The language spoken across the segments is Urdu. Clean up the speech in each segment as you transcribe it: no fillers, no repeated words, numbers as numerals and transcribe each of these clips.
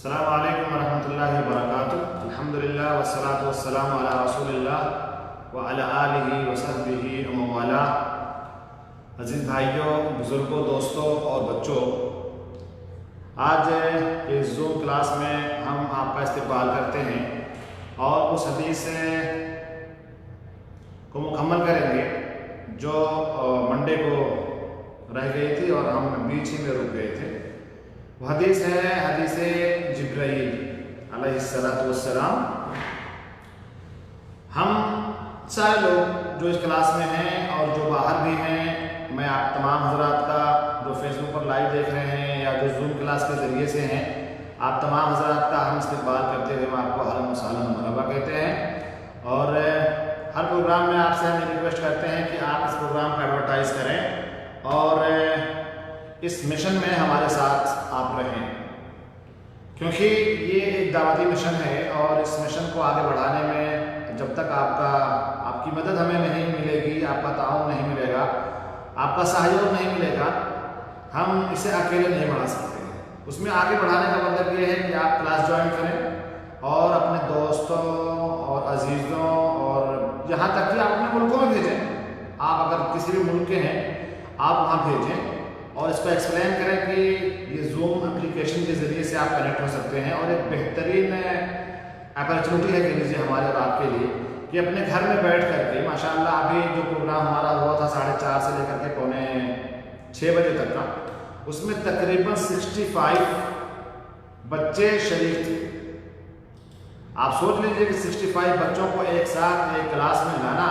السلام علیکم ورحمۃ اللہ وبرکاتہ۔ الحمدللہ والصلاۃ والسلام علی رسول اللہ وعلی آلہ وصحبہ ومن والاه۔ عزیز بھائیوں، بزرگوں، دوستوں اور بچوں، آج اس زوم کلاس میں ہم آپ کا استقبال کرتے ہیں اور اس حدیث کو مکمل کریں گے جو منڈے کو رہ گئی تھی اور ہم بیچ ہی میں رک گئے تھے۔ وہ حدیث ہے حدیث جبرائیل علیہ السلام۔ ہم سارے لوگ جو اس کلاس میں ہیں اور جو باہر بھی ہیں، میں آپ تمام حضرات کا جو فیس بک پر لائیو دیکھ رہے ہیں یا جو زوم کلاس کے ذریعے سے ہیں، آپ تمام حضرات کا ہم استقبال کرتے ہوئے آپ کو اہلا وسہلا مرحبا کہتے ہیں۔ اور ہر پروگرام میں آپ سے ہم ریکویسٹ کرتے ہیں کہ آپ اس پروگرام کا ایڈورٹائز کریں اور اس مشن میں ہمارے ساتھ آپ رہیں، کیونکہ یہ ایک دعوتی مشن ہے اور اس مشن کو آگے بڑھانے میں جب تک آپ کی مدد ہمیں نہیں ملے گی، آپ کا تعاون نہیں ملے گا، آپ کا سہیوگ نہیں ملے گا، ہم اسے اکیلے نہیں بڑھا سکتے ہیں۔ اس میں آگے بڑھانے کا مطلب یہ ہے کہ آپ کلاس جوائن کریں اور اپنے دوستوں اور عزیزوں اور یہاں تک کہ آپ اپنے ملکوں میں بھیجیں۔ آپ اگر کسی بھی ملک کے ہیں آپ وہاں بھیجیں اور اس کو ایکسپلین کریں کہ یہ زوم اپلیکیشن کے ذریعے سے آپ کنیکٹ ہو سکتے ہیں اور ایک بہترین اپرچونٹی ہے کہ لیجیے ہمارے اور آپ کے لیے کہ اپنے گھر میں بیٹھ کر کے ماشاءاللہ ابھی جو پروگرام ہمارا ہوا تھا 4:30 سے لے کر کے 5:45 بجے تک کا، اس میں تقریباً 65 بچے شریک تھے۔ آپ سوچ لیجیے کہ 65 بچوں کو ایک ساتھ ایک کلاس میں لانا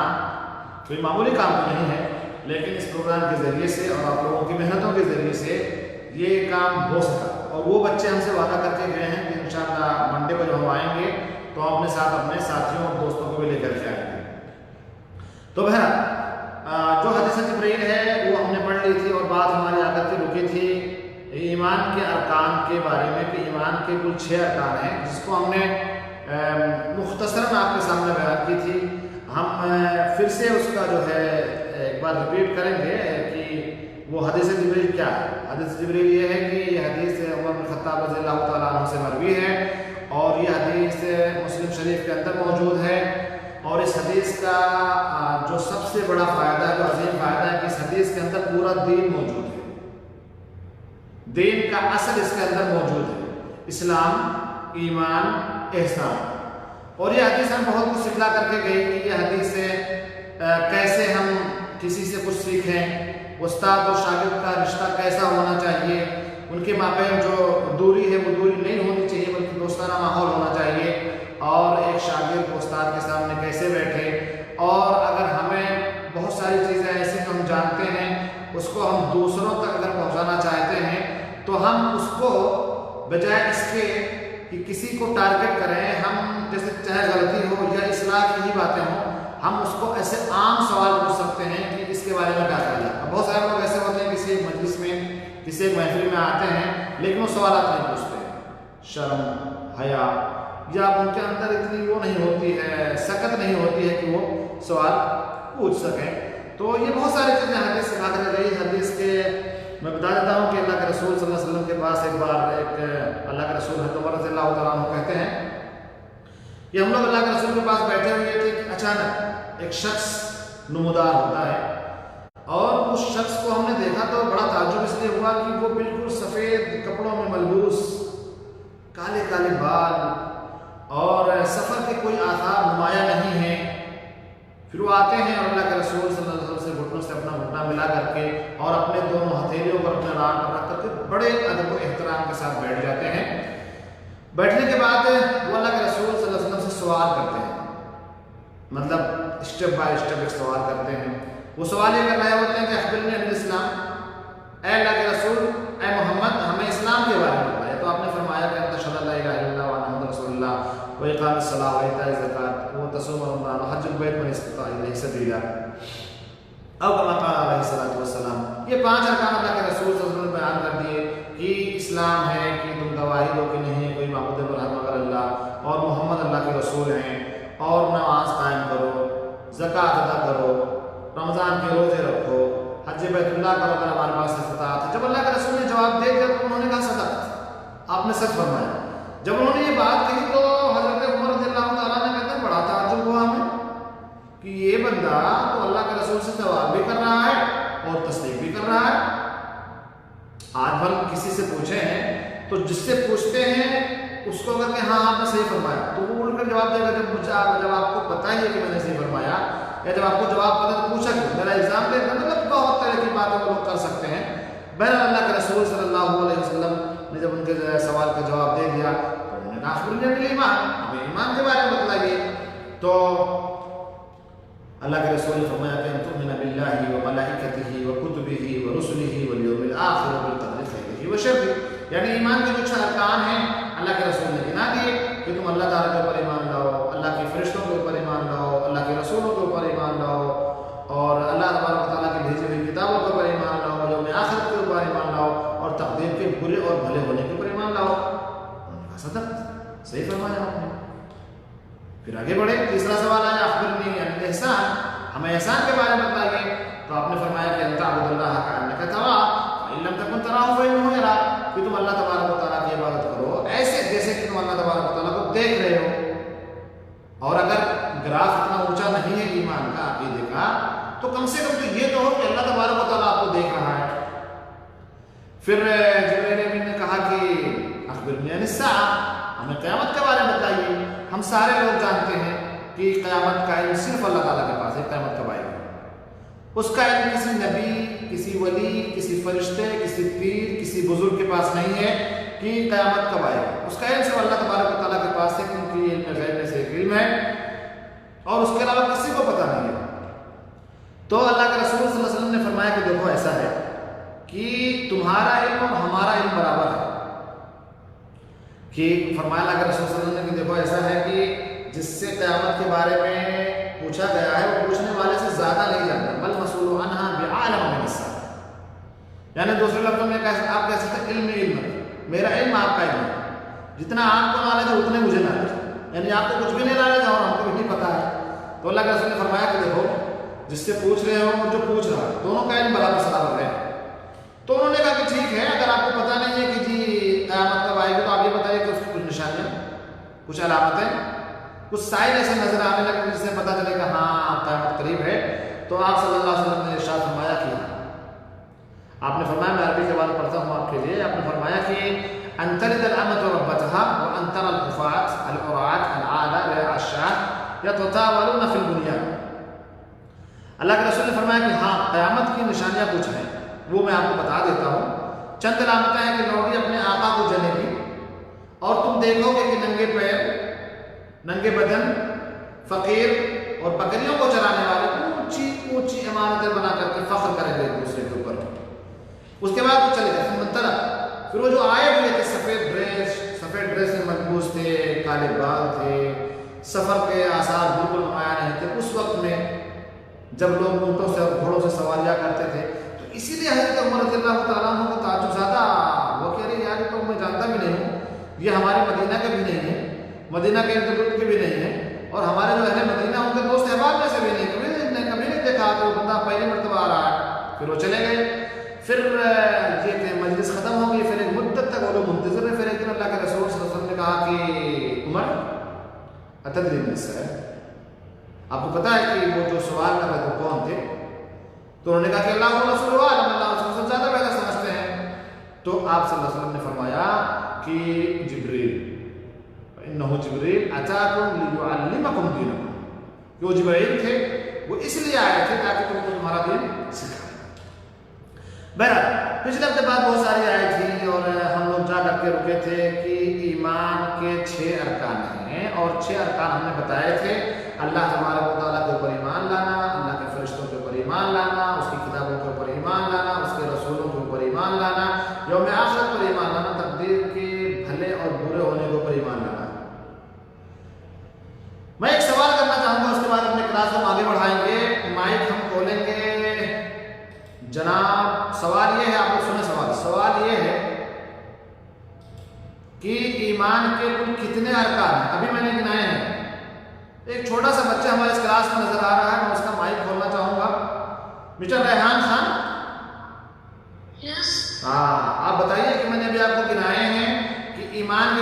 کوئی معمولی کام تو نہیں ہے، لیکن اس پروگرام کے ذریعے سے اور آپ لوگوں کی محنتوں کے ذریعے سے یہ کام ہو سکا۔ اور وہ بچے ہم سے وعدہ کر کے گئے ہیں کہ انشاءاللہ منڈے کو جب ہم آئیں گے تو ہم اپنے ساتھ اپنے ساتھیوں اور دوستوں کو بھی لے کر کے آئیں گے۔ تو بہرحال جو حدیث جبرائیل ہے وہ ہم نے پڑھ لی تھی اور بات ہماری آ کر کے رکی تھی ایمان کے ارکان کے بارے میں کہ ایمان کے کل 6 ارکان ہیں، جس کو ہم نے مختصراً آپ کے سامنے بیان کی تھی۔ ہم پھر سے اس کا جو ہے ایک بار ریپیٹ کریں گے کہ وہ حدیث جبرائیل کیا ہے۔ حدیث جبرائیل یہ ہے کہ یہ حدیث عمر بن خطاب رضی اللہ تعالیٰ عنہ سے مروی ہے اور یہ حدیث مسلم شریف کے اندر موجود ہے۔ اور اس حدیث کا جو سب سے بڑا فائدہ ہے، جو عظیم فائدہ ہے کہ اس حدیث کے اندر پورا دین موجود ہے، دین کا اصل اس کے اندر موجود ہے، اسلام، ایمان، احسان۔ اور یہ حدیث ہم بہت کچھ سکھلا کر کے گئی کہ یہ حدیث سے کیسے ہم کسی سے کچھ سیکھیں، استاد اور شاگرد کا رشتہ کیسا ہونا چاہیے، ان کے مابین جو دوری ہے وہ دوری نہیں ہونی چاہیے بلکہ دوستانہ ماحول ہونا چاہیے، اور ایک شاگرد استاد کے سامنے کیسے بیٹھے، اور اگر ہمیں بہت ساری چیزیں ایسی ہم جانتے ہیں اس کو ہم دوسروں تک اگر پہنچانا چاہتے ہیں تو ہم اس کو بجائے اس کے کہ کسی کو ٹارگٹ کریں، ہم جیسے چاہے غلطی ہو یا اصلاح کی ہی باتیں ہوں، ہم اس کو ایسے عام سوال پوچھ سکتے ہیں کہ اس کے بارے میں کیا خیال ہے۔ بہت سارے لوگ ایسے ہوتے ہیں کسی ایک مجلس میں کسی ایک محفل میں آتے ہیں لیکن وہ سوالات نہیں پوچھتے ہیں، شرم، حیا، یا ان کے اندر اتنی وہ نہیں ہوتی ہے، سکت نہیں ہوتی ہے کہ وہ سوال پوچھ سکیں۔ تو یہ بہت ساری چیزیں حدیث سے بات کر گئی۔ حدیث کے میں بتا دیتا ہوں کہ اللہ کے رسول صلی اللہ علیہ وسلم کے پاس ایک بار اللہ کے رسول حضرت عمر رضی اللہ تعالیٰ عنہ کہتے ہیں کہ ہم لوگ اللہ کے رسول کے پاس بیٹھے ہوئے تھے کہ اچانک ایک شخص نمودار ہوتا ہے اور اس شخص کو ہم نے دیکھا تو بڑا تعجب اس لیے ہوا کہ وہ بالکل سفید کپڑوں میں ملبوس، کالے کالے بال اور سفر کے کوئی آثار نمایاں نہیں ہیں۔ پھر وہ آتے ہیں اور اللہ کے رسول صلی اللہ علیہ وسلم سے گھٹنوں سے اپنا گھٹنا ملا کر کے اور اپنے دونوں ہتھیلیوں پر اپنے ران پر رکھ کر کے بڑے ادب و احترام کے ساتھ بیٹھ جاتے ہیں۔ بیٹھنے کے بعد وہ اللہ کے رسول صلی اللہ علیہ وسلم سے سوال کرتے ہیں، مطلب اسٹیپ بائی اسٹیپ ایک سوال کرتے ہیں۔ وہ سوال یہ کر رہے ہوتے ہیں کہ اخبرنی عن الاسلام، اے اللہ کے رسول، اے محمد ہمیں اسلام کے بارے میں بتائیں۔ تو آپ نے فرمایا کہ انت اشہد ان لا الہ الا اللہ وان محمد رسول اللہ وإقام الصلاة وإيتاء الزکاة وتصوم رمضان وحج البیت من استطاع الیہ سبیلا او کما قال علیہ الصلوۃ والسلام۔ یہ 5 ارکان اللہ کے رسول صلی اللہ علیہ وسلم نے بیان کر دیے کہ اسلام ہے کہ تم گواہی دو کہ نہیں کوئی معبود برحق مگر اللہ اور محمد اللہ کے رسول ہیں، اور نماز قائم کرو، زکوٰۃ ادا کرو، رمضان کے روزے رکھو، حج بیت اللہ کرو اگر ہمارے پاس استطاعت ہے۔ جب اللہ کے رسول نے جواب دے دیا تو انہوں نے کہا صدقت، آپ نے سچ فرمایا۔ جب انہوں نے یہ بات کہی تو حضرت عمر رضی اللہ تعالیٰ نے کہتے ہیں بڑا تعجب ہوا ہمیں کہ یہ بندہ تو اللہ کے رسول سے جواب بھی کر رہا ہے اور تصدیق بھی کر رہا ہے۔ آج ہم کسی سے پوچھے ہیں تو جس سے پوچھتے ہیں اس کو اگر کہ ہاں آپ نے صحیح فرمایا تو وہ اڑ کر جواب دے گا جب آپ کو پتہ ہی ہے کہ میں نے صحیح فرمایا، یا جب آپ کو جواب پتہ تو پوچھا کہ میرا ایگزام دے گا، مطلب بہت طرح کی باتیں وہ لوگ کر سکتے ہیں۔ بہرحال اللہ کے رسول صلی اللہ علیہ وسلم نے جب ان کے سوال کا جواب دے دیا تو انہوں نے کہا اخبرنی عن الایمان، ہمیں ایمان کے بارے میں بتلائیے۔ تو اللہ کے رسول نے فرمایا کہ ان تؤمن باللہ وملائکتہ وکتبہ ورسلہ والیوم الآخر وبالقدر خیرہ وشرہ، یعنی ایمان کے جو 6 ارکان ہیں اللہ کے رسول نے گنا دیے کہ تم اللہ تعالیٰ کے اوپر ایمان لاؤ، اللہ کے فرشتوں کے اوپر ایمان لاؤ، اللہ کے رسولوں کے اوپر ایمان لاؤ، اور اللہ تبارک و تعالیٰ کی بھیجی ہوئی کتابوں کے اوپر ایمان لاؤ، یوم آخرت کے اوپر ایمان لاؤ، اور تقدیر کے برے اور بھلے ہونے کے اوپر ایمان لاؤ۔ انہوں نے کہا صدقت، صحیح فرمایا آپ نے۔ پھر آگے بڑھے، تیسرا سوال آیا اخبرنی عن الاحسان، ہمیں احسان کے بارے میں بتائیے۔ تو آپ نے فرمایا کہ ان تعبد اللہ کأنک تراہ فإن لم تکن تراہ فإنہ یراک، کہ تم اللہ تبارک و تعالیٰ کی عبادت کرو ایسے جیسے کہ تم اللہ تبارک و تعالیٰ کو دیکھ رہے ہو۔ اور اگر گراف اتنا اونچا نہیں ہے ایمان کا، عقیدے کا، تو کم سے کم تو یہ تو ہو کہ اللہ تبارک و تعالیٰ آپ کو دیکھ رہا ہے۔ پھر جبرائیل امین نے کہا کہ اخبرنی عن الساعہ، ہمیں قیامت کے بارے میں بتائیے۔ ہم سارے لوگ جانتے ہیں کہ قیامت کا علم صرف اللہ تعالیٰ کے پاس ہے، قیامت کب آئے گی۔ اس کا علم کسی نبی، کسی ولی، کسی فرشتے، کسی پیر، کسی بزرگ کے پاس نہیں ہے کہ قیامت کب آئے گی۔ اس کا علم صرف اللہ تبارک و تعالیٰ کے پاس ہے، کیونکہ علم غیب میں سے ایک علم ہے اور اس کے علاوہ کسی کو پتہ نہیں ہے۔ تو اللہ کے رسول صلی اللہ علیہ وسلم نے فرمایا کہ دیکھو ایسا ہے کہ تمہارا علم اور ہمارا علم برابر ہے، کہ فرمایا اللہ کے رسول صلی اللہ علیہ وسلم نے کہ دیکھو ایسا ہے کہ جس سے قیامت کے بارے میں پوچھا گیا ہے وہ پوچھنے والے سے زیادہ نہیں جانتا، بل مسئول عنہا بعالم من السائل، یعنی دوسرے لفظوں میں آپ کہہ سکتے ہیں علم میرا علم آپ کا علم ہے، جتنا آپ کو نالج ہے اتنے مجھے نالج ہے، یعنی آپ کو کچھ بھی نہیں نالج ہے اور ہم کو بھی نہیں پتا ہے۔ تو اللہ کے رسول نے فرمایا کہ دیکھو جس سے پوچھ رہے ہو اور جو پوچھ رہا ہے دونوں کا علم برابر برابر ہے۔ تو انہوں نے کہا کہ ٹھیک ہے، اگر آپ کو پتہ نہیں ہے کہ جی قیامت کب آئے گی تو آپ یہ بتائیے کہ اس کی کچھ نشانیاں، کچھ علامتیں، کچھ سائن ایسے نظر آنے لگے جس سے پتہ چلے کہ ہاں قیامت قریب ہے۔ تو آپ صلی اللہ علیہ وسلم نے ارشاد فرمایا کہ آپ نے فرمایا، میں عربی زبان پڑھتا ہوں آپ کے لیے، آپ نے فرمایا کہ ان تلد الامۃ ربتها وان ترى الحفاة العراة العالى رعاء الشاة يتطاولون في البنيان۔ اللہ کے رسول نے فرمایا کہ ہاں قیامت کی نشانیاں کچھ ہیں، وہ میں آپ کو بتا دیتا ہوں۔ چند علامتیں ہیں کہ لوگی اپنے آقا کو جلے گی اور تم دیکھو گے کہ ننگے پیر، ننگے بدن، فقیر اور بکریوں کو چرانے والے اونچی اونچی عمارتیں بنا کر کے فخر کریں گے ایک دوسرے کے اوپر۔ اس کے بعد وہ چلے گئے منترا، پھر وہ جو آئے ہوئے تھے سفید ڈریس میں ملبوس تھے، کالے بال تھے، سفر کے آثار بالکل نمایاں نہیں تھے اس وقت میں جب لوگ اونٹوں سے اور گھوڑوں سے سواریاں کرتے تھے۔ تو اسی لیے حضرت عمر رضی اللہ تعالیٰ عنہ کو تعجب زیادہ وہ کہہ رہے یار تو میں جانتا بھی نہیں ہوں، یہ ہمارے مدینہ کے بھی نہیں ہے، مدینہ کے ارد کے بھی نہیں ہے، اور ہمارے جو اہل مدینہ ان کے دوست احباب میں سے بھی نہیں، کبھی نہیں دیکھا کہ وہ بندہ پہلی مرتبہ آ رہا ہے۔ پھر وہ چلے گئے، پھر یہ کہ مجلس ختم ہو گئی، پھر ایک مدت تک وہ لوگ منتظر رہے۔ پھر ایک دن اللہ کے رسول صلی اللہ علیہ وسلم نے کہا کہ عمر اتدری من السائل، آپ کو پتا ہے کہ وہ جو سوال کر رہے تھے کون تھے؟ تو انہوں نے کہا کہ اللہ و رسول عالم، اللہ رسول سے زیادہ بہتر سمجھتے ہیں۔ تو آپ صلی اللہ علیہ وسلم نے فرمایا کہ جبریل، انہ جبریل اتاکم لیعلمکم دینکم، کہ وہ جبریل تھے، وہ اس لیے آئے تھے تاکہ تم کو تمہارا دین سکھائیں۔ بہرحال پچھلے ہفتے بعد بہت ساری آئے تھی اور ہم لوگ جا کر کے رکے تھے کہ ایمان کے 6 ارکان ہیں، اور 6 ارکان ہم نے بتائے تھے۔ اللہ تبارک و تعالیٰ کے اوپر ایمان لانا، اللہ کے فرشتوں کے اوپر ایمان لانا، اس کی کتابوں کے اوپر ایمان لانا، اس کے رسولوں کے اوپر ایمان لانا، یوم آخرت پر ایمان لانا، تقدیر کے بھلے اور برے ہونے کے اوپر ایمان لانا۔ میں ایک سوال کرنا چاہوں گا، اس کے بعد اپنے کلاس ہم آگے بڑھائیں گے، مائک ہم کھولیں گے۔ جناب سوال یہ ہے، آپ لوگ سنیں سوال یہ ہے کہ ایمان کے کل کتنے ارکان ہیں؟ ابھی میں نے گنائے ہیں۔ ایک چھوٹا سا بچہ ہمارے اس کلاس میں نظر آ رہا ہے، میں اس کا مائک کھولنا چاہوں گا۔ مسٹر ریحان خان، ہاں آپ بتائیے کہ میں نے ابھی آپ کو گنائے ہیں کہ ایمان کے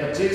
25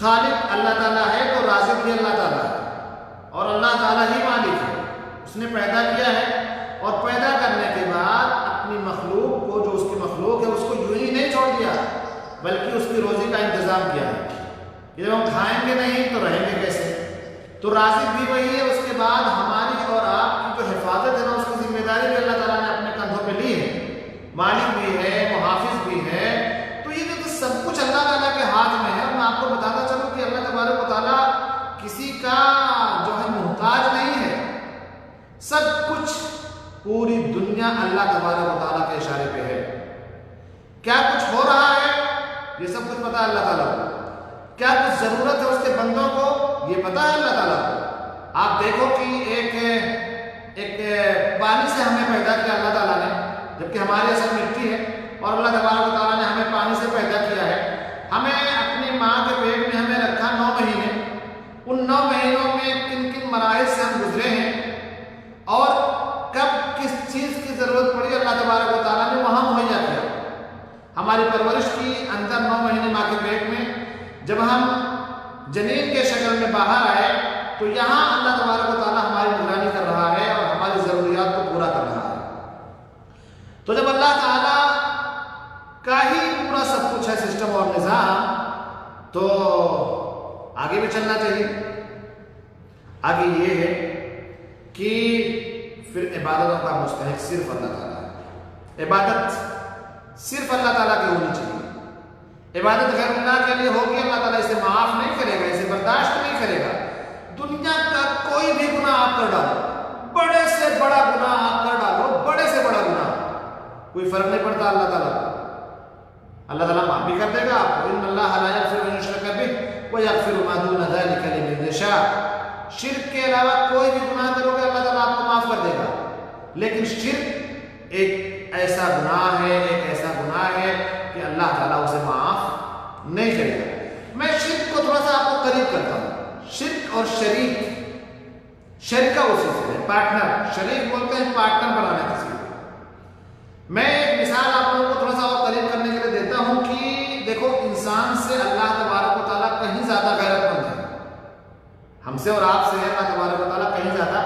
خالق اللہ تعالیٰ ہے تو رازق بھی اللہ تعالیٰ ہے، اور اللہ تعالیٰ ہی مالک ہے، اس نے پیدا کیا ہے، اور پیدا کرنے کے بعد اپنی مخلوق کو، جو اس کی مخلوق ہے، اس کو یوں ہی نہیں چھوڑ دیا، بلکہ اس کی روزی کا انتظام کیا ہے کہ جب ہم کھائیں گے نہیں تو رہیں گے کیسے؟ تو رازق بھی وہی ہے، اس کے بعد ہماری اور آپ کی جو حفاظت ہے نا، اس کی ذمہ داری بھی اللہ تعالیٰ نے اپنے کندھوں پہ لی ہے، مالک بھی ہے، محافظ بھی ہے، تو یہ جو سب کچھ اللہ تعالیٰ کے ہاتھ میں ہے۔ اور میں آپ کو بتاتا چلوں کہ اللہ تبارک و تعالیٰ کسی کا جو ہے محتاج نہیں ہے، سب کچھ پوری دنیا اللہ تبارک و تعالیٰ کے اشارے پہ ہے۔ کیا کچھ ہو رہا ہے یہ سب کچھ پتہ ہے اللہ تعالیٰ کو، کیا کچھ ضرورت ہے اس کے بندوں کو یہ پتہ ہے اللہ تعالیٰ کو۔ آپ دیکھو کہ ایک پانی سے ہمیں پیدا کیا اللہ تعالیٰ نے، جبکہ ہماری اصل مٹی ہے، اور اللہ تبارک و تعالیٰ نے ہمیں پانی سے پیدا کیا ہے۔ ہمیں اپنی ماں کے پیٹ میں ہمیں رکھا 9 مہینے، ان 9 مہینوں میں کن کن مراحل سے ہم گزرے ہیں، اور کب کس چیز کی ضرورت پڑی اللہ تبارک و تعالیٰ نے وہاں مہیا کیا۔ ہماری پرورش کی اندر 9 مہینے ماں کے پیٹ میں، جب ہم جنین کے شکل میں باہر آئے تو یہاں اللہ تبارک و تعالیٰ ہماری نگرانی کر رہا ہے اور ہماری ضروریات کو پورا کر رہا ہے۔ تو جب اللہ تعالیٰ کا ہی پورا سب کچھ ہے، سسٹم اور نظام، تو آگے بھی چلنا چاہیے۔ آگے یہ ہے کہ پھر عبادتوں کا مستحق صرف اللہ تعالیٰ ہے۔ عبادت صرف اللہ تعالیٰ کی ہونی چاہیے۔ عبادت غیر اللہ کے لیے ہوگی، اللہ تعالیٰ اسے معاف نہیں کرے گا، اسے برداشت نہیں کرے گا۔ دنیا کا کوئی بھی گناہ آپ کر ڈالو، بڑے سے بڑا گناہ آپ کر ڈالو، بڑے سے بڑا گناہ، کوئی فرق نہیں پڑتا اللہ تعالیٰ کو۔ اللہ تعالیٰ معاف بھی کر دے گا آپ کو۔ ان اللہ لا یغفر ان یشرک بہ ویغفر ما دون ذلک لمن یشاء۔ شرک کے علاوہ کوئی بھی گناہ کرو گے اللہ تعالیٰ آپ کو معاف کر دے گا، لیکن شرک ایک ایسا گناہ ہے، ایک ایسا گناہ ہے کہ اللہ تعالیٰ اسے معاف نہیں کرے گا۔ میں شرک کو تھوڑا سا آپ کو قریب کرتا ہوں۔ شرک اور شریک، شرکہ اسی سے ہے، پارٹنر، شریک بولتے ہیں پارٹنر بنانا کسی کو۔ میں ایک مثال آپ لوگوں کو تھوڑا سا اور قریب کرنے کے لیے دیتا ہوں کہ دیکھو، انسان سے اللہ تبارک و تعالیٰ کہیں زیادہ غیرت مند ہے، ہم سے اور آپ سے اللہ تبارک و تعالیٰ کہیں زیادہ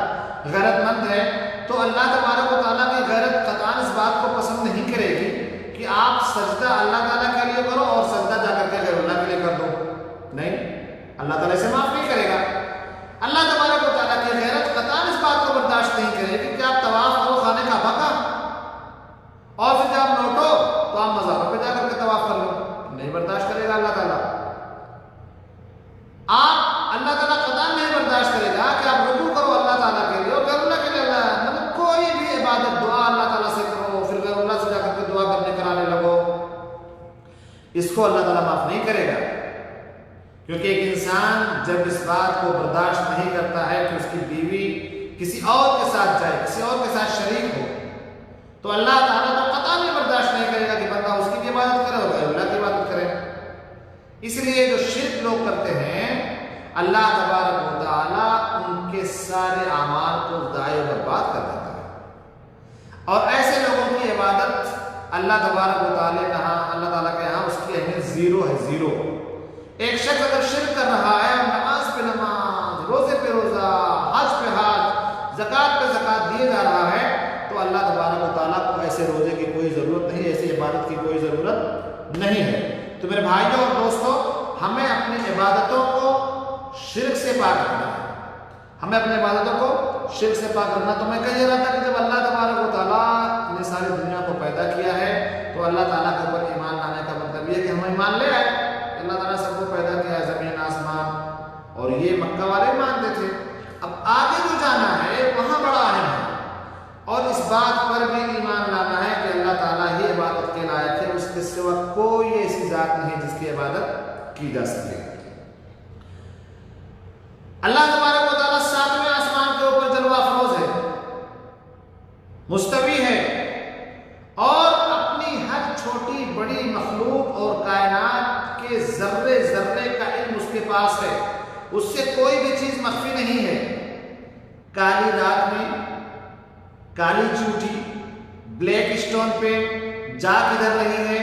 غیرت مند ہے۔ تو اللہ تبارک و تعالیٰ کی غیرت قطعاً اس بات کو پسند نہیں کرے گی کہ آپ سجدہ اللہ تعالیٰ کے لیے کرو اور سجدہ جا کر کے غیر اللہ کے لیے کر دو، نہیں، اللہ تعالیٰ اسے معاف نہیں کرے گا۔ اللہ تبارک و تعالیٰ کی غیرت قطعاً اس بات کو برداشت نہیں کرے گی کہ آپ طواف کرو خانے کعبہ کا، اور پھر جب آپ لوٹو تو آپ مزاروں پہ جا کر کے طواف کر لو، نہیں برداشت کرے گا اللہ تعالیٰ۔ آپ اللہ تعالیٰ قطعاً نہیں برداشت کرے گا کہ آپ رکوع کرو اللہ تعالیٰ کے لیے اور غیر اللہ کے لیے، مطلب کوئی بھی عبادت دعا اللہ تعالیٰ سے کرو پھر غیر اللہ سے جا کر کے دعا کرنے کرانے لگو، اس کو اللہ تعالیٰ معاف نہیں کرے گا۔ کیونکہ ایک انسان جب اس بات کو برداشت نہیں کرتا ہے کہ اس کی بیوی کسی اور کے ساتھ جائے، کسی اور کے ساتھ شریک ہو، تو اللہ تعالیٰ تو قطعاً نہیں برداشت نہیں کرے گا کہ بندہ اس کی بھی عبادت کرے اور غیر اللہ کی عبادت کرے۔ اس لیے جو شرک لوگ کرتے ہیں، اللہ تبارک و تعالیٰ ان کے سارے اعمال کو ضائع و برباد کر دیتا ہے، اور ایسے لوگوں کی عبادت اللہ تبارک و تعالیٰ کے یہاں اس کی اہمیت زیرو ہے، زیرو۔ ایک شخص اگر شرک کر رہا ہے اور نماز پہ نماز، روزے پہ روزہ، حج پہ حج، زکوٰۃ پہ زکوٰۃ دیے جا رہا ہے، تو اللہ تبارک و تعالیٰ کو ایسے روزے کی کوئی ضرورت نہیں، ایسی عبادت کی کوئی ضرورت نہیں ہے۔ تو میرے بھائیوں اور دوستوں، ہمیں اپنی عبادتوں کو شرک سے پاک رکھنا ہے، ہمیں اپنی عبادتوں کو شرک سے پاک رکھنا۔ تو میں کہہ رہا تھا کہ جب اللہ تبارک و تعالیٰ نے ساری دنیا کو پیدا کیا ہے تو اللہ تعالیٰ کے اوپر ایمان لانے کا مطلب یہ کہ ہم ایمان لے آئے۔ اللہ تعالیٰ سب کو پیدا کیا ہے، زمین آسمان، اور یہ مکہ والے مانتے تھے۔ اب آگے جو جانا ہے وہاں بڑا اہم ہے، اور اس بات پر بھی ایمان لانا ہے کہ اللہ تعالیٰ ہی عبادت کے لائق ہے، اس کے سوا کوئی ایسی ذات نہیں جس کی عبادت کی جا سکے۔ اللہ تبارک و تعالیٰ 7ویں آسمان کے اوپر جلوہ افروز ہے، مستوی ہے، اور اپنی ہر چھوٹی بڑی مخلوق اور کائنات کے ذرے ذرے کا علم اس کے پاس ہے، اس سے کوئی بھی چیز مخفی نہیں ہے۔ کالی رات میں کالی چیونٹی بلیک اسٹون پہ جا کدھر رہی ہے،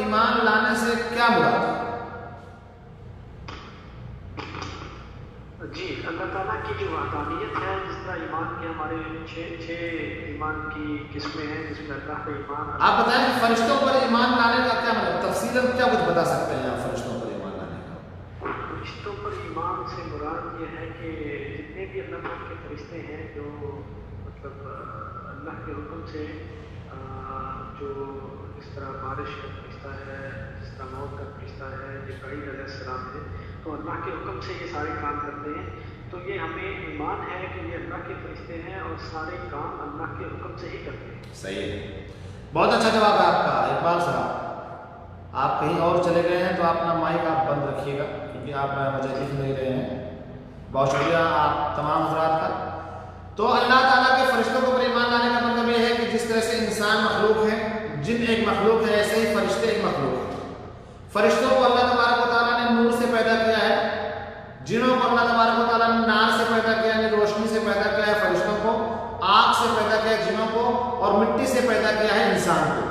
ایمان لانے سے کیا مراد ہے؟ جی، اللہ تعالیٰ کی جو وحدانیت ہے، جس طرح ایمان کے ہمارے چھ ایمان کی قسمیں ہیں، جس میں اللہ کا ایمان۔ آپ بتائیں کہ فرشتوں پر ایمان لانے کا کیا مطلب، تفصیلاً کیا کچھ بتا سکتے ہیں آپ فرشتوں پر ایمان لانے کا؟ فرشتوں پر ایمان سے مراد یہ ہے کہ جتنے بھی اللہ تعالیٰ کے فرشتے ہیں جو مطلب اللہ کے حکم سے جو اس طرح بارش کا فرشتہ ہے، جس طرح موت کا فرشتہ ہے، جبرائیل علیہ السلام ہے، تو اللہ کے حکم سے یہ سارے کام کرتے ہیں۔ تو یہ ہمیں ایمان ہے کہ یہ اللہ کے فرشتے ہیں اور سارے کام اللہ کے حکم سے ہی کرتے ہیں۔ صحیح ہے، بہت اچھا جواب ہے آپ کا اقبال صاحب۔ آپ کہیں اور چلے گئے ہیں تو اپنا مائک آپ بند رکھیے گا، کیونکہ آپ مجھے دکھ نہیں رہے ہیں۔ بہت شکریہ آپ تمام حضرات کا۔ تو اللہ تعالیٰ کے فرشتوں کو پر ایمان لانے کا مطلب یہ ہے کہ جس طرح سے انسان مخلوق ہے، جن ایک مخلوق ہے، ایسے ہی فرشتے ایک مخلوق ہیں۔ فرشتوں کو اللہ تبارک و تعالیٰ نے نور سے پیدا کیا ہے، جنوں کو اللہ تبارک و تعالیٰ نے نار سے پیدا کیا ہے، روشنی سے پیدا کیا ہے، فرشتوں کو آگ سے پیدا کیا ہے، جنوں کو، اور مٹی سے پیدا کیا ہے انسان کو۔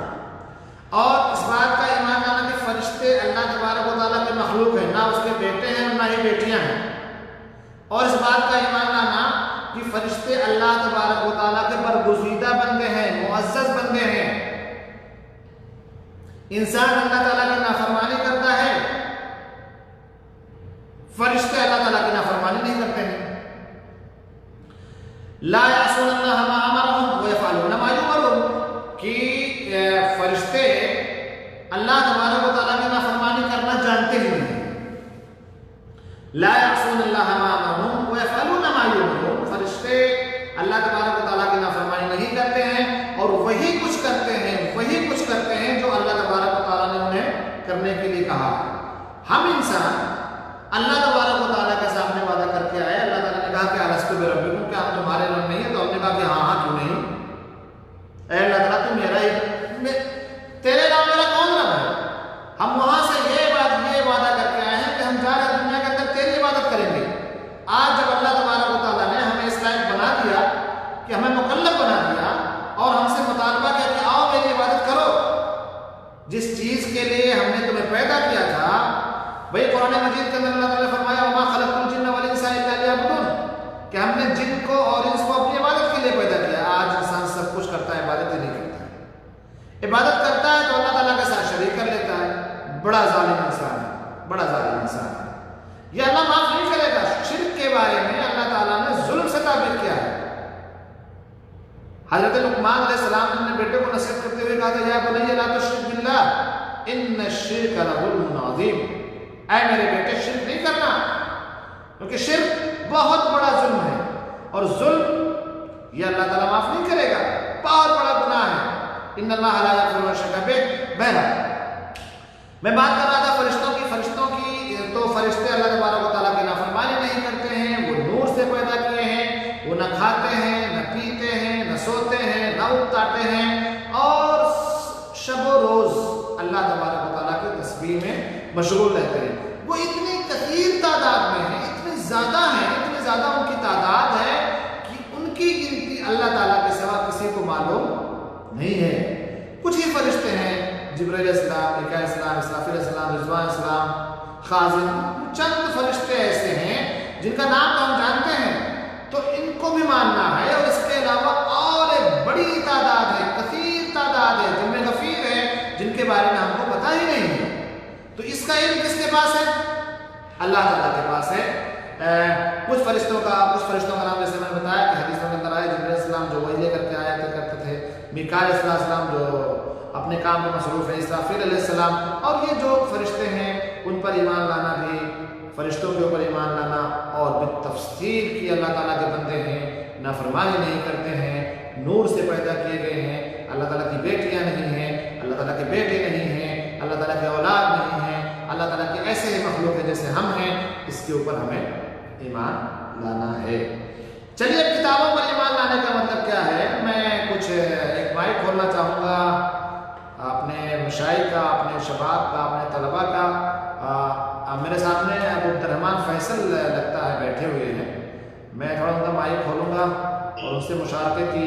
اور اس بات کا ایمان لانا کہ فرشتے اللہ تبارک و تعالیٰ کے مخلوق ہیں، نہ اس کے بیٹے ہیں نہ ہی بیٹیاں ہیں۔ اور اس بات کا ایمان لانا کہ فرشتے اللہ تبارک و تعالیٰ کے برگزیدہ بندے ہیں، معزز بندے ہیں۔ انسان اللہ تعالیٰ کی نافرمانی کرتا ہے، فرشتے اللہ تعالیٰ کی نافرمانی نہیں کرتے ہیں۔ لا یعصون اللہ ما امرهم ویفعلون ما یؤمرون، کہ فرشتے اللہ تبارک و تعالیٰ کی نافرمانی کرنا جانتے ہی نہیں۔ لا یعصون اللہ ما امرهم ویفعلون ما یؤمرون، فرشتے اللہ تبارک و تعالیٰ کی نافرمانی نہیں کرتے ہیں اور وہی کچھ کرتے ہیں جو اللہ تبارک و تعالیٰ نے انہیں کرنے کے لیے کہا ہے۔ ہم انسان اللہ تبارک و تعالیٰ کے سامنے وعدہ کر کے آئے، اللہ تعالیٰ نے کہا کہ الستو بربکم، کیا ہم تمہارے رب نہیں ہیں؟ تو ہم نے کہا کہ ہاں کیوں نہیں، اے اللہ تعالیٰ تو میرا ہی، تیرے علاوہ میرا کون رب ہے؟ ہم وہاں سے یہ وعدہ کر کے آئے ہیں کہ ہم جا رہے دنیا کے اندر تیری عبادت کریں گے۔ آج جب اللہ تبارک و تعالیٰ نے ہمیں اس لائق بنا دیا کہ ہمیں مکلف بنا دیا اور ہم سے مطالبہ کیا کہ آؤ میری عبادت کرو، جس چیز کے لیے ہم نے تمہیں پیدا کیا تھا، بھئی قرآن مجید کے اندر اللہ تعالیٰ نے فرمایا وما خلقت الجن والانس الا لیعبدون، کہ ہم نے جن کو اور انس کو اپنی عبادت کے لیے پیدا کیا۔ آج انسان سب کچھ کرتا ہے، عبادت ہی نہیں کرتا ہے۔ عبادت کرتا ہے تو اللہ تعالیٰ کے ساتھ شریک کر لیتا ہے، بڑا ظالم انسان ہے، بڑا ظالم انسان ہے۔ یہ اللہ معاف نہیں کرے گا۔ شرک کے بارے میں اللہ تعالیٰ نے ظلم سے تعبیر کیا ہے۔ حضرت لقمان علیہ السلام نے اپنے بیٹے کو نصیحت کرتے ہوئے کہا تھا یا بنی لا تشرک باللہ ان الشرک لظلم عظیم، اے میرے بیٹے شرک نہیں کرنا، کیونکہ شرک بہت بڑا ظلم ہے، اور ظلم یہ اللہ تعالیٰ معاف نہیں کرے گا، بہت بڑا گناہ ہے۔ ان اللہ لا یغفر الشرک بہ۔ بہرحال میں بات کر رہا تھا فرشتوں کی۔ تو فرشتے اللہ تبارک و تعالیٰ کی نافرمانی نہیں کرتے ہیں، وہ نور سے پیدا کیے ہیں، وہ نہ کھاتے ہیں نہ پیتے ہیں نہ سوتے ہیں نہ اکتاتے ہیں، اور شب و روز اللہ تبارک و تعالیٰ کی تسبیح میں مشغول رہتے ہیں۔ وہ اتنی کثیر تعداد میں ہیں، اتنی زیادہ ان کی تعداد ہے کہ ان کی گنتی اللہ تعالیٰ کے سوا کسی کو معلوم نہیں ہے۔ کچھ ہی فرشتے ہیں، جبرائیل علیہ السلام، میکائیل علیہ السلام، اسرافیل علیہ السلام، رضوان علیہ السلام، خازن، چند فرشتے ایسے ہیں جن کا نام تو ہم جانتے ہیں، تو ان کو بھی ماننا ہے۔ اور اس کے علاوہ اور ایک بڑی تعداد ہے، کثیر تعداد ہے، جن میں غفیر ہے، جن کے بارے میں ہم کو پتہ ہی نہیں ہے۔ تو اس کا علم کس کے پاس ہے؟ اللہ تعالیٰ کے پاس ہے۔ کچھ فرشتوں کا نام جیسے میں نے بتایا کہ حدیثوں کے اندر آیا، جبرائیل علیہ السلام جو وحی لے کر کے آیا کرتے تھے، میکائیل علیہ السلام جو اپنے کام میں مصروف ہے، اسرافیل علیہ السلام، اور یہ جو فرشتے ہیں ان پر ایمان لانا بھی، فرشتوں کے اوپر ایمان لانا، اور بالتفصیل کی اللہ تعالیٰ کے بندے ہیں، نافرمانی نہیں کرتے ہیں، نور سے پیدا کیے گئے ہیں، اللہ تعالیٰ کی بیٹیاں نہیں ہیں، اللہ تعالیٰ کے بیٹے نہیں ہیں، اللہ تعالیٰ کے اولاد نہیں ہیں، اللہ تعالیٰ کے ایسے ہی مخلوق ہیں جیسے ہم ہیں، اس کے اوپر ہمیں ایمان لانا ہے۔ چلیے اب کتابوں پر ایمان لانے کا مطلب کیا ہے، میں کچھ ایک مائک کھولنا چاہوں گا اپنے مشائخ کا، اپنے شباب کا، اپنے طلباء کا۔ میرے سامنے ابو عبد الرحمن فیصل لگتا ہے بیٹھے ہوئے ہیں، میں تھوڑا ان کا مائک کھولوں گا اور ان سے مشارکت کی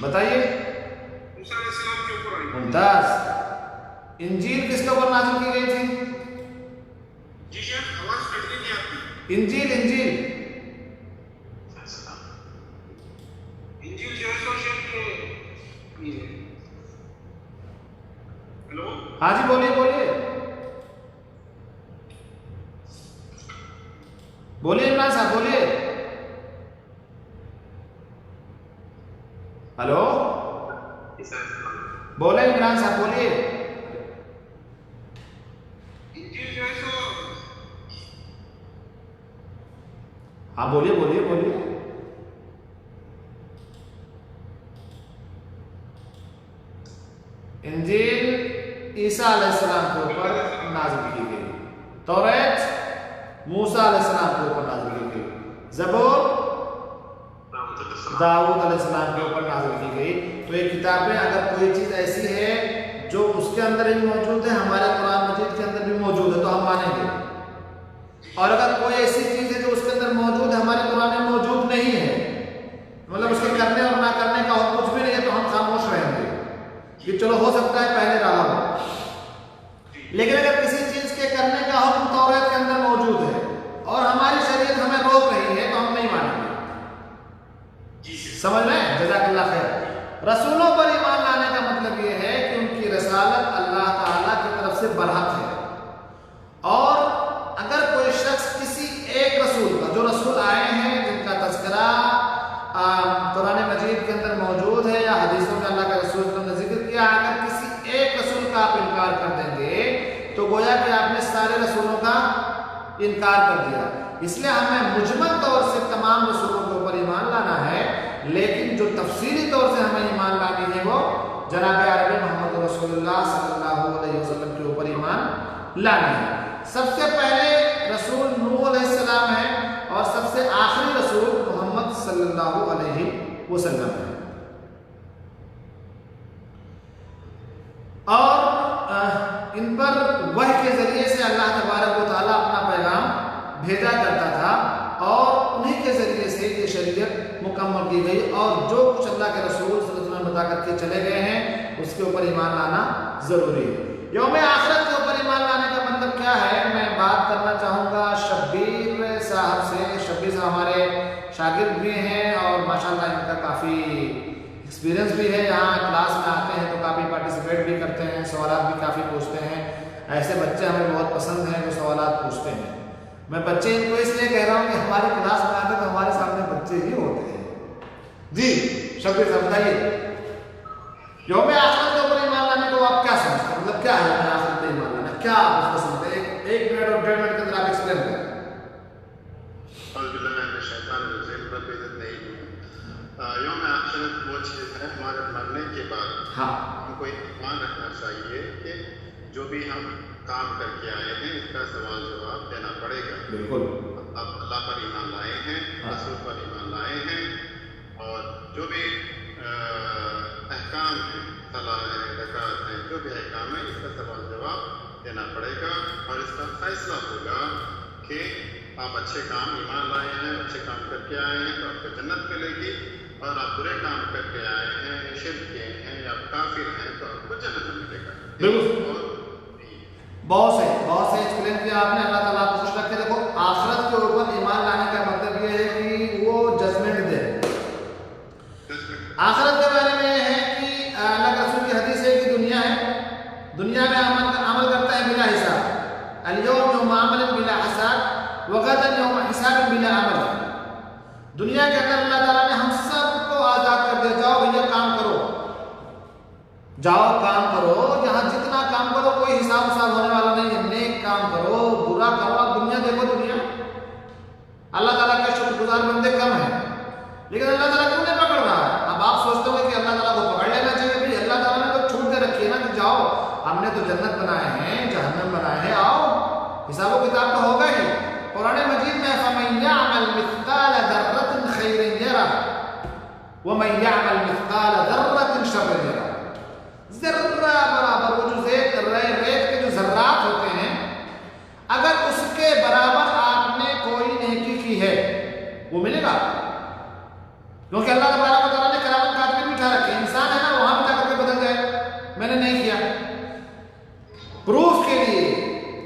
بتائیے. موسیٰ علیہ السلام کے اوپر آئی. ممتاز. انجیل کس کے اوپر نازل کی گئی تھی؟ جی شیخ آواز کٹ رہی تھی آپ کی. انجیل انجیل انجیل جو ہے تو شیخ یہ ہلو. ہاں جی بولیے بولیے بولیے عمران صاحب بولیے. ہلو بولے عمران صاحب بولیے. انجیل جو ہے تو ہاں بولیے بولیے بولیے. انجیل عیسیٰ علیہ السلام کے اوپر نازل کی گئی. توریت موسیٰ علیہ السلام کے اوپر نازل کی گئی. زبور داؤد علیہ السلام کے اوپر نازل کی گئی. تو یہ کتابیں اگر کوئی چیز ایسی ہے جو اس کے اندر بھی موجود ہے, ہمارے قرآن مجید کے اندر بھی موجود ہے, تو ہم مانیں گے. اور اگر کوئی ایسی چیز ہے جو اس کے اندر موجود ہے ہمارے قرآن میں موجود نہیں ہے, مطلب اس کے کرنے اور نہ کرنے کا اور کچھ بھی نہیں ہے, تو ہم خاموش رہیں گے کہ چلو ہو سکتا ہے پہلے رہا ہو. لیکن اگر کسی چیز کے کرنے کا حکم توریت کے اندر موجود ہے اور ہماری شریعت ہمیں روک رہی ہے, تو ہم نہیں مانیں گے. سمجھ میں جزاک اللہ خیر. رسولوں پر ایمان لانے کا مطلب یہ ہے کہ ان کی رسالت اللہ تعالیٰ کی طرف سے برحق ہے. اور اگر کوئی شخص کسی ایک رسول کا, جو رسول آئے ہیں جن کا تذکرہ قرآن مجید کے اندر موجود ہے یا حدیثوں میں اللہ کے رسول نے ذکر کیا, اگر کسی ایک رسول کا آپ انکار کر دیں گے تو گویا کہ آپ نے سارے رسولوں کا انکار کر دیا. اس لیے ہمیں مجمل طور سے تمام رسولوں کے اوپر ایمان لانا ہے, لیکن جو تفصیلی طور سے ہمیں ایمان لانی ہے وہ جناب عربی محمد رسول اللہ صلی اللہ علیہ وسلم کے اوپر ایمان لانی ہے. سب سے پہلے رسول نوح علیہ السلام ہے اور سب سے آخری رسول محمد صلی اللہ علیہ وسلم ہے. اور ان پر وحی کے ذریعے سے اللہ تبارک و تعالیٰ اپنا پیغام بھیجا کرتا تھا, اور انہی کے ذریعے سے یہ شریعت مکمل کی گئی. اور جو کچھ اللہ کے رسول صلی اللہ علیہ وسلم بتا کر کے چلے گئے ہیں اس کے اوپر ایمان لانا ضروری ہے. یوم آخرت کے اوپر ایمان لانے کا مطلب کیا ہے, میں بات کرنا چاہوں گا شبیر صاحب سے. شبیر صاحب ہمارے شاگرد بھی ہیں اور ماشاءاللہ ان کا کافی ایکسپیرینس بھی ہے. یہاں کلاس میں آتے ہیں تو کافی پارٹیسپیٹ بھی کرتے ہیں, سوالات بھی کافی پوچھتے ہیں. ایسے بچے ہمیں بہت پسند ہیں جو سوالات پوچھتے ہیں. میں بچے ان کو اس لیے کہہ رہا ہوں کہ ہماری کلاس میں آتے تو ہمارے سامنے بچے ہی ہوتے ہیں. جی شبیر صاحب بتائیے, یوم آخرت کے اوپر ایمان لانے کو آپ کیا سمجھتے ہیں, مطلب کیا ہے یوم آخرت پہ ایمان لانا, کیا آپ اس کو سمجھتے ہیں؟ ایک منٹ اور 1.5 منٹ کے اندر آپ ایکسپلین کریں. یوم آخرت وہ چیز ہے ہمارے مرنے کے بعد ہم کو ایمان رکھنا چاہیے کہ جو بھی ہم کام کر کے آئے ہیں اس کا سوال جواب دینا پڑے گا. بالکل. اب اللہ پر ایمان لائے ہیں, رسول پر ایمان لائے ہیں, اور جو بھی احکام ہیں, صلاح ہے, زکوٰۃ ہے, جو بھی احکام ہے اس کا سوال جواب دینا پڑے گا. اور اس کا فیصلہ ہوگا کہ آپ اچھے کام ایمان لائے ہیں, اچھے کام کر کے آئے ہیں تو آپ کو جنت ملے گی, اور آپ برے کام کر کے آئے ہیں, شرک کے ہیں یا کافر ہیں تو آپ کو جنت ملے گا. بالکل. بہت سے ایکسپلین کیا آپ نے. اللہ تعالیٰ آپ خوش رکھے. دیکھو آخرت کے اوپر ایمان لانے کا مطلب یہ ہے کہ وہ ججمنٹ دے. آخرت کے بارے میں یہ ہے کہ اللہ کے رسول کی حدیث ہے کہ دنیا ہے, دنیا میں عمل کرتا ہے بلا حساب. اليوم یوم عمل بلا حساب وغدا یوم حساب بلا عمل. دنیا کے اندر اللہ تعالیٰ نے ہم سب کو آزاد کر دیا, جاؤ بھیا کام کرو, جاؤ کام کرو, یہاں جتنا کام کرو کوئی حساب ہونے والا نہیں ہے. نیک کام کرو, برا کرو. اب دنیا دیکھو, دنیا اللہ تعالیٰ کے شکر گزار بندے کم ہیں, لیکن اللہ تعالیٰ کیوں نہیں پکڑ رہا ہے؟ اب آپ سوچتے ہو کہ اللہ تعالیٰ کو پکڑ لینا چاہیے. بھائی اللہ تعالیٰ نے تو چھوٹ دے رکھی ہے نا کہ جاؤ, ہم نے تو جنت بنائے ہیں, جہنم بنائے ہیں, آؤ حساب و کتاب تو ہوگا ہی. قرآن مجید میں فَمَن يَعْمَلْ مِثْقَالَ ذَرَّةٍ خَيْرًا يَرَهُ وَمَن يَعْمَلْ مِثْقَالَ ذَرَّةٍ شَرًّا يَرَهُ. ذرہ برابر, وہ جو ریت کے جو ذرات ہوتے ہیں, اگر اس کے برابر آپ نے کوئی نیکی کی ہے وہ ملے گا, کیونکہ اللہ تبارک و تعالیٰ نے کرامت کاتبین بٹھا رکھے ہیں.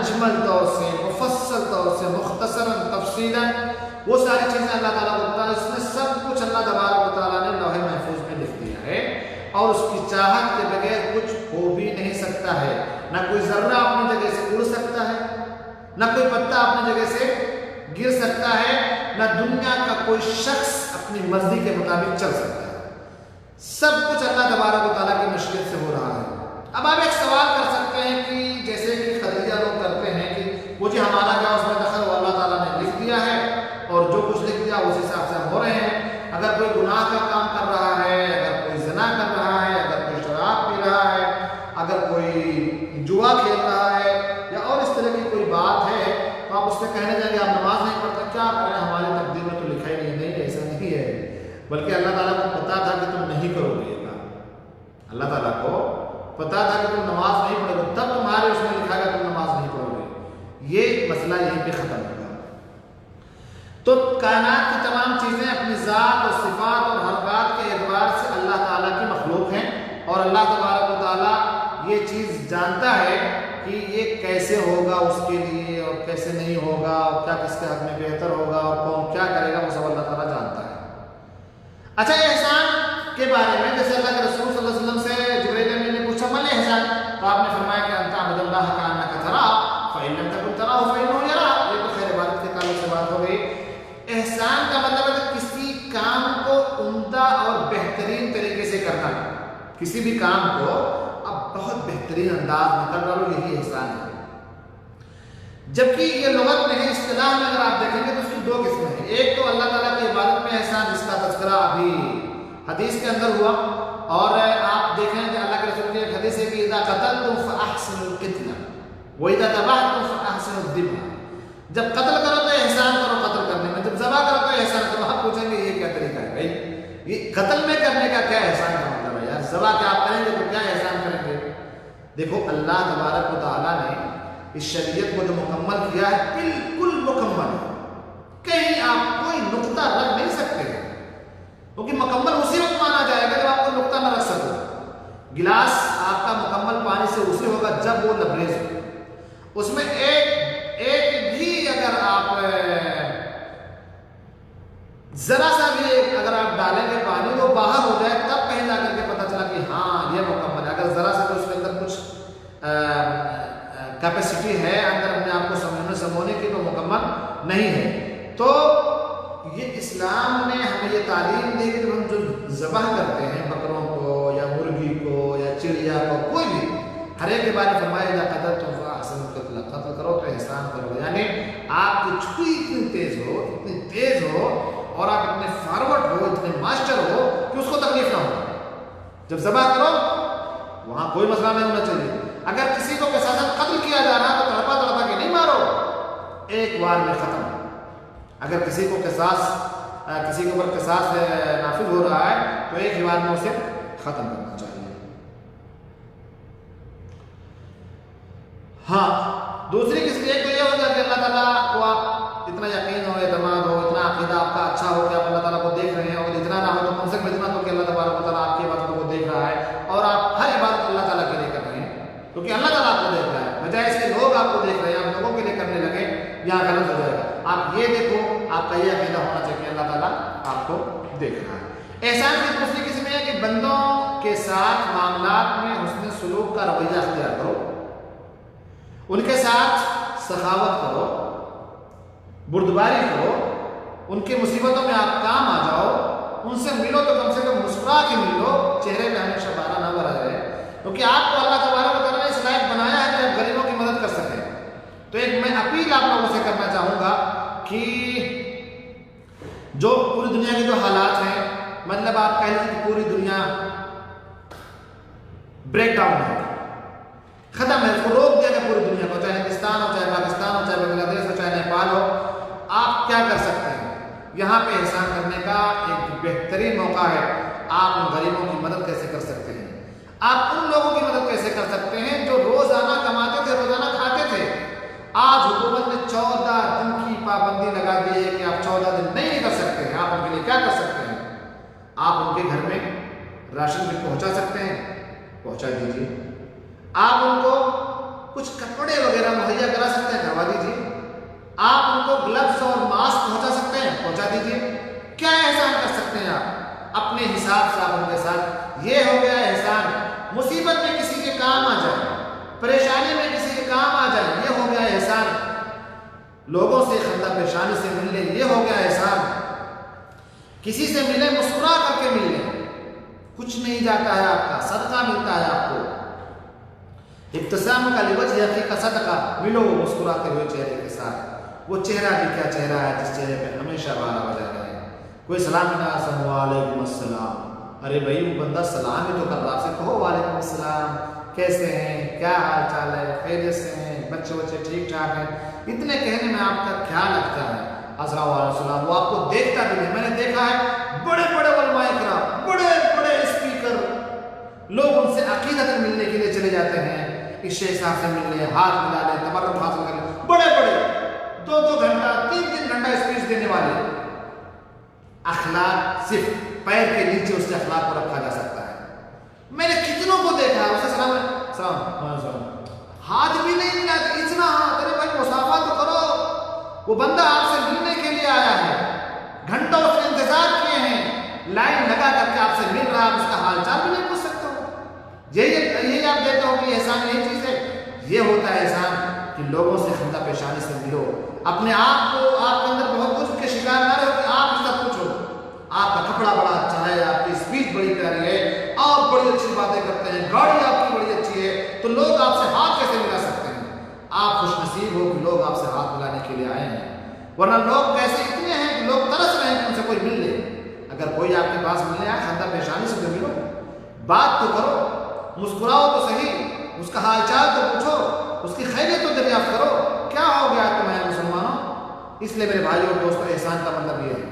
مجمل طور سے، مفصل طور سے، مختصراً تفصیلاً وہ ساری چیزیں اللہ تعالیٰ کو بتا ہے. اس میں سب کچھ اللہ تبارک و تعالیٰ نے لوح محفوظ میں لکھ دیا ہے اور اس کی چاہت کے بغیر کچھ ہو بھی نہیں سکتا ہے. نہ کوئی ذرہ اپنی جگہ سے اڑ سکتا ہے، نہ کوئی پتا اپنی جگہ سے گر سکتا ہے، نہ دنیا کا کوئی شخص اپنی مرضی کے مطابق چل سکتا ہے. سب کچھ اللہ تبارک و تعالیٰ کی مشیت سے ہو رہا ہے. اب آپ ایک سوال کر سکتے ہیں کہ جیسے کہ خدیجہ لوگ کرتے ہیں کہ وہ جی ہمارا کیا اس میں دخل، وہ اللہ تعالیٰ نے لکھ دیا ہے اور جو کچھ لکھ دیا اس حساب سے ہم ہو رہے ہیں. اگر کوئی گناہ کا کام کر رہا ہے، اگر کوئی زنا کر رہا ہے، اگر کوئی شراب پی رہا ہے، اگر کوئی جوا کھیل رہا ہے یا اور اس طرح کی کوئی بات ہے تو آپ اس سے کہنے جائیں گے آپ نماز نہیں پڑھتے، کیا کریں ہماری تقدیر میں تو لکھا ہی نہیں. نہیں، ایسا نہیں ہے، بلکہ اللہ تعالیٰ کو پتا تھا کہ تم نہیں کرو گے یہ کام. اللہ تعالیٰ کو پتا تھا کہ تم نماز نہیں پڑھو گے، تب تمہارے اس میں لکھا گیا تم نماز نہیں پڑھو گے. یہ مسئلہ یہیں پہ ختم ہوگا. تو کائنات کی تمام چیزیں اپنی ذات اور صفات اور حرکات کے اعتبار سے اللہ تعالیٰ کی مخلوق ہیں اور اللہ تبارک و تعالیٰ یہ چیز جانتا ہے کہ یہ کیسے ہوگا اس کے لیے اور کیسے نہیں ہوگا اور کیا کس کے حق میں بہتر ہوگا اور کون کیا کرے گا، وہ سب اللہ تعالیٰ جانتا ہے. اچھا، احسان کے بارے میں جیسے اللہ کے رسول صلی اللہ علیہ وسلم سے جبریل امین نے پوچھا مل احسان، تو آپ نے فرمایا کہ انت عبد اللہ کانک تراہ فإن لم تكن تراہ فإنه یراک. یہ تو خیر عبادت کے تعلق سے بات ہو گئی. احسان کا مطلب ہے کہ کسی کام کو عمدہ اور بہترین طریقے سے کرنا. کسی بھی کام کو اب بہت بہترین انداز میں کر ڈالو، یہی احسان ہے. جبکہ یہ لغت میں ہے، اصطلاح میں اگر آپ دیکھیں گے تو اس کی دو قسمیں ہیں. ایک تو اللہ تعالیٰ کی عبادت میں احسان جس کا تذکرہ ابھی حدیث کے اندر ہوا، اور آپ دیکھیں کہ اللہ کے رسول کی ایک حدیث ہے کہ اذا قتلتم فاحسنوا القتل واذا ذبحتم فاحسنوا الذبح. جب قتل کرو تو احسان کرو قتل کرنے میں، جب ذبح کرو تو احسان کرو. آپ پوچھیں گے یہ کیا طریقہ ہے بھائی، یہ قتل میں کرنے کا کیا احسان کا مطلب ہے یار؟ ذبح کیا آپ کریں گے تو کیا احسان کریں گے؟ دیکھو اللہ تبارک و تعالیٰ نے اس شریعت کو جو مکمل کیا ہے بالکل مکمل ہے، کہیں آپ کوئی نقطہ رکھ نہیں سکتے، کیونکہ مکمل اسی وقت مانا جائے گا جب آپ کوئی نقطہ نہ رکھ سکو. گلاس آپ کا مکمل پانی سے اسی ہوگا جب وہ لبریز ہو. اس میں ایک بھی اگر آپ ذرا سا بھی اگر آپ ڈالیں گے پانی وہ باہر ہو جائے تب کہیں جا کر کے پتہ چلا کہ ہاں یہ مکمل ہے. اگر ذرا سا تو اس کے اندر کچھ کیپیسٹی ہے اندر اپنے آپ کو سمونے کی تو مکمل نہیں ہے. تو یہ اسلام نے ہمیں یہ تعلیم دی کہ ہم جو ذبح کرتے ہیں بکروں کو یا مرغی کو یا چڑیا کو کوئی بھی، ہر ایک کے بارے میں فرمایا جا قتلتم فاحسنوا القتل، قتل کرو تو احسان کرو. یعنی آپ کی چھری اتنی تیز ہو اور آپ اتنے فارورڈ ہو، اتنے ماسٹر ہو کہ اس کو تکلیف نہ ہو. جب ذبح کرو وہاں کوئی مسئلہ نہیں ہونا چاہیے. اگر کسی کو قصاص قتل کیا جا رہا تو تڑپا کے نہیں مارو، ایک وار میں ختم. اگر کسی کو قصاص کسی کے اوپر قصاص نافذ ہو رہا ہے تو ایک ہی بار میں اسے ختم کرنا چاہیے. ہاں، دوسری قسم ایک تو یہ ہوگا کہ اللہ تعالیٰ کو آپ اتنا یقین ہو، اعتماد ہو، اتنا عقیدہ آپ کا اچھا ہو کہ آپ اللہ تعالیٰ کو دیکھ رہے ہیں، اور اتنا نہ ہو تو کم سے کم اتنا تو کہ اللہ تبارک و تعالیٰ آپ کی عبادتوں کو دیکھ رہا ہے اور آپ ہر عبادت اللہ تعالیٰ کے لیے کر رہے ہیں کیونکہ اللہ تعالیٰ آپ کو دیکھ رہا ہے. بجائے اس کے لوگ آپ کو دیکھ رہے ہیں آپ لوگوں کے لیے کرنے لگے، یہاں غلط ہو جائے گا. آپ یہ دیکھو، آپ کا یہ عقیدہ ہونا چاہیے کہ اللہ تعالیٰ آپ کو دیکھ رہا ہے. احسان کی دوسری قسم یہ ہے کہ بندوں کے ساتھ معاملات میں حسن سلوک کا رویہ اختیار کرو، ان کے ساتھ سخاوت کرو، بردباری کرو، ان کی مصیبتوں میں آپ کام آ جاؤ، ان سے ملو تو کم سے کم مسکرا کے ملو، چہرے میں ہمیشہ بارہ نہ بھرا رہے، کیونکہ آپ کو اللہ تبارک و تعالیٰ نے اس لائق بنایا ہے کہ آپ غریبوں کی مدد کر سکیں. تو ایک میں اپیل آپ لوگوں سے کرنا چاہوں گا کہ جو پوری دنیا کے جو حالات ہیں، مطلب آپ کہہ لیجیے کہ پوری دنیا بریک ڈاؤن ہے، ختم ہے، اس کو روک دیا گیا پوری دنیا کو، چاہے ہندوستان ہو، چاہے پاکستان ہو، چاہے بنگلہ دیش ہو، چاہے نیپال ہو. آپ کیا کر سکتے ہیں؟ یہاں پہ احسان کرنے کا ایک بہترین موقع ہے. آپ ان غریبوں کی مدد کیسے کر سکتے ہیں؟ آپ ان لوگوں کی مدد کیسے کر سکتے ہیں جو روزانہ کماتے تھے، روزانہ کھاتے تھے. آج حکومت نے 14 دن کی پابندی لگا دی ہے کہ آپ 14 دن نہیں نکل سکتے ہیں. آپ ان کے لیے کیا کر سکتے ہیں؟ آپ ان کے گھر میں راشن بھی پہنچا سکتے ہیں، پہنچا دیجیے. آپ ان کو کچھ کپڑے وغیرہ مہیا کرا سکتے ہیں کروا دیجیے. آپ ان کو گلوز اور ماسک پہنچا سکتے ہیں پہنچا دیجیے. کیا احسان کر سکتے ہیں آپ اپنے حساب سے آپ ان کے ساتھ؟ یہ ہو گیا احسان. مصیبت میں کسی کے کام آ جائے, پریشانی میں کسی کے کام آ جائے, یہ ہو گیا احسان. لوگوں سے خندہ پیشانی سے مل لیں, یہ ہو گیا احسان. کسی سے ملے مسکرا کر کے مل لیں, کچھ نہیں جاتا ہے آپ کا, صدقہ ملتا ہے آپ کو. ابتسام کا لوجہ اخی کا صدقہ, ملو مسکراتے ہوئے چہرے کے ساتھ. وہ چہرہ بھی کیا چہرہ ہے جس چہرے پہ ہمیشہ بارہ بجا رہے. کوئی سلام نہ, وعلیکم السلام. ارے بھائی وہ بندہ سلام ہی تو کر رہا, آپ سے کہو وعلیکم السلام, کیسے ہیں, کیا حال چال ہے, خیریت سے ہیں, بچے بچے ٹھیک ٹھاک ہیں. اتنے کہنے میں آپ کا خیال رکھتا ہے. السلام علیکم. وہ آپ کو دیکھتا بھی نہیں. میں نے دیکھا ہے بڑے بڑے علماء کرام, بڑے بڑے اسپیکر, لوگ ان سے عقیدت ملنے کے لیے چلے جاتے ہیں. اس شیخ صاحب سے مل لیں, ہاتھ ملا لیں, تبرک حاصل کر لیں. بڑے بڑے 2-2 گھنٹہ 3-3 گھنٹہ اسپیچ دینے والے. اخلاق صرف پیر کے نیچے اس کے اخلاق کو رکھا جا سکتا ہے. میں نے کتنوں کو دیکھا اسے سلام ہاتھ بھی نہیں ملاتے. اتنا ہاتھ, ارے بھائی مصافحہ تو کرو. وہ بندہ آپ سے ملنے کے لیے آیا ہے, گھنٹوں اس نے انتظار کیے ہیں, لائن لگا کر کے آپ سے مل رہا, آپ اس کا حال چال بھی نہیں پوچھ سکتے ہو. یہی آپ دیکھتے ہو کہ احسان یہی چیز ہے. یہ ہوتا ہے احسان کہ لوگوں سے خندہ پیشانی سے ملو. اپنے آپ کو, آپ کے اندر بہت کچھ کے شکار نہ رہو کہ آپ اس کا پوچھو. آپ کا کپڑا بڑا اچھا ہے, آپ کی اسپیچ بڑی پیاری ہے, آپ بڑی اچھی باتیں کرتے ہیں, گاڑی آپ کی بڑی اچھی ہے, تو لوگ آپ سے ہاتھ کیسے ملا سکتے ہیں؟ آپ خوش نصیب ہو کہ لوگ آپ سے ہاتھ ملانے کے لیے آئے ہیں. ورنہ لوگ کیسے اتنے ہیں کہ لوگ ترس رہے ہیں کہ ان سے کوئی مل لے. اگر کوئی آپ کے پاس ملنے آئے, خندہ پیشانی سے تو ملو, بات تو کرو, مسکراؤ تو صحیح, اس کا حال چال تو پوچھو, اس کی خیریت تو دریافت کرو. کیا ہو گیا تمہیں مسلمانوں؟ اس لیے میرے بھائیوں اور دوستوں, احسان کا مطلب یہ ہے.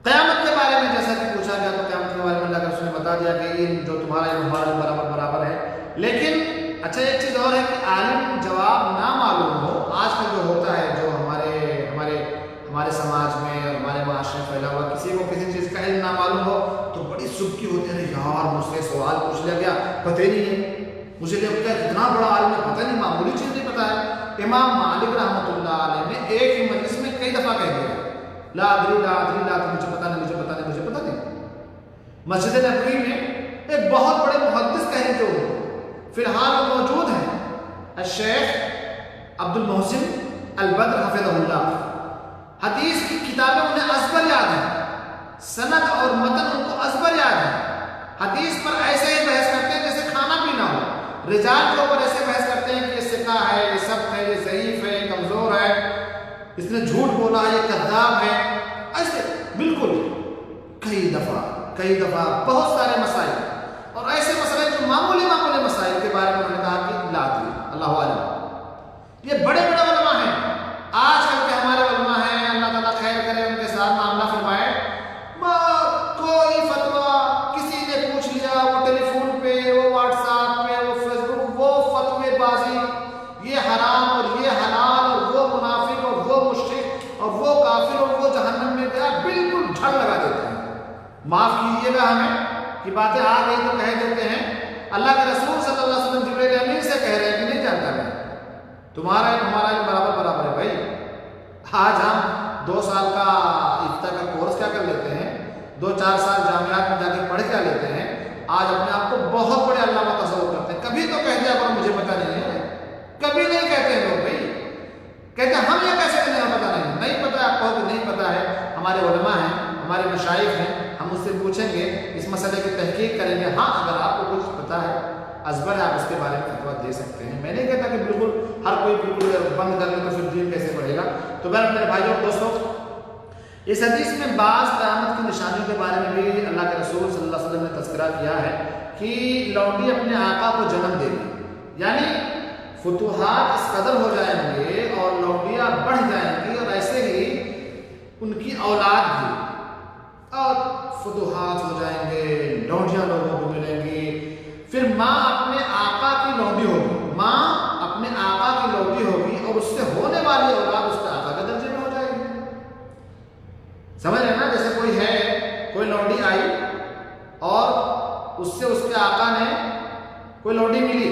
قیامت کے بارے میں جیسا کہ پوچھا گیا تو قیامت کے بارے میں اللہ کا رسول نے بتا دیا کہ علم جو تمہارا علم ہمارا علم برابر ہے. لیکن اچھا ایک چیز اور ہے کہ عالم جواب نہ معلوم ہو. آج کل جو ہوتا ہے, جو ہمارے سماج میں اور ہمارے معاشرے میں پھیلا ہوا, کسی کو کسی چیز کا علم نہ معلوم ہو تو بڑی سبکی ہوتی ہے, یار مجھ سے سوال پوچھ لیا گیا, پتہ ہی نہیں ہے, مجھے لگتا ہے کتنا بڑا عالم ہے, پتہ نہیں, معمولی چیز نہیں پتہ ہے. امام مالک رحمۃ اللہ علیہ نے ایک ہی مجلس میں کئی دفعہ کہہ دیا, لا ادری لا ادری لا, مجھے پتہ نہیں, مجھے پتہ نہیں, مجھے پتہ نہیں. مسجد نبوی میں ایک بہت بڑے محدث کہیں جو فی الحال موجود ہیں, الشیخ عبد المحسن البدر حفظہ اللہ. حدیث کی کتابیں انہیں ازبر یاد ہیں, سند اور متن ان کو ازبر یاد ہے. حدیث پر ایسے ہی بحث کرتے ہیں جیسے کھانا پینا ہو. رجال کے اوپر ایسے بحث کرتے ہیں کہ یہ ثقہ ہے, یہ سب ہے, یہ ضعیف ہے, یہ کمزور ہے, اس نے جھوٹ بولا, یہ کذاب ہے. ایسے بالکل کئی دفعہ بہت سارے مسائل, اور ایسے مسئلے جو معمولی مسائل کے بارے میں انہوں نے کہا کہ لا ادری, اللہ عالم. یہ بڑے بڑے علماء ہیں. آج کل کے ہمارے علماء ہیں, اللہ تعالیٰ خیر کرے, ان کے ساتھ معاملہ فرمائے, کوئی فتویٰ کسی نے پوچھ لیا, وہ ٹیلی فون پہ, وہ واٹس ایپ پہ, وہ فیس بک, وہ فتوے بازی, یہ حرام اور یہ حلال, اور وہ منافق اور وہ مشرک اور وہ کافر اور وہ جہنم میں گیا, بالکل جھڑ لگا دیتے ہیں. معاف کیجیے گا ہمیں کہ باتیں آ گئی تو کہہ دیتے ہیں. اللہ کے رسول صلی اللہ علیہ وسلم جبریل امین سے کہہ رہے ہیں کہ نہیں جانتا میں, تمہارا علم ہمارا علم برابر ہے بھائی. آج ہم 2 سال کا افتاء کا کورس کیا کر لیتے ہیں, 2-4 سال جامعات میں جا کے پڑھ کیا لیتے ہیں. آج اپنے آپ کو بہت بڑے علامہ تصور کرتے ہیں. کبھی تو کہہ دیا کرو مجھے پتہ نہیں ہے, کبھی نہیں کہتے ہیں لوگ. بھائی کہتے ہیں ہم یہ کیسے نہیں پتہ نہیں پتہ, آپ کہو کہ نہیں پتہ ہے. ہمارے علماء ہیں, ہمارے مشائخ ہیں, ہم اس سے پوچھیں گے, اس مسئلے کی تحقیق کریں گے. ہاں اگر آپ کو کچھ پتہ ہے, ازبر ہے, آپ اس کے بارے میں فتویٰ دے سکتے ہیں. میں نہیں کہتا کہ بالکل ہر کوئی بالکل بند کر لے تو پھر دین کیسے بڑھے گا. تو میرے بھائیوں اور دوستوں, اس حدیث میں بعض قیامت کی نشانیوں کے بارے میں بھی اللہ کے رسول صلی اللہ علیہ وسلم نے تذکرہ کیا ہے کہ لونڈی اپنے آقا کو جنم دے گی, یعنی فتوحات اس قدر ہو جائیں گے اور لونڈیاں بڑھ جائیں گی, اور ایسے ہی ان کی اولاد بھی, اور فتوحات ہو جائیں گے, لونڈیاں لوگوں کو ملیں گی. پھر ماں اپنے آقا کی لونڈی ہوگی, ماں اپنے آقا کی لونڈی ہوگی, اور اس سے ہونے والی اولاد اس کے آقا کے درجے میں ہو جائے گی. سمجھ رہے نا, جیسے کوئی ہے, کوئی لونڈی آئی اور اس سے اس کے آقا نے کوئی لونڈی ملی,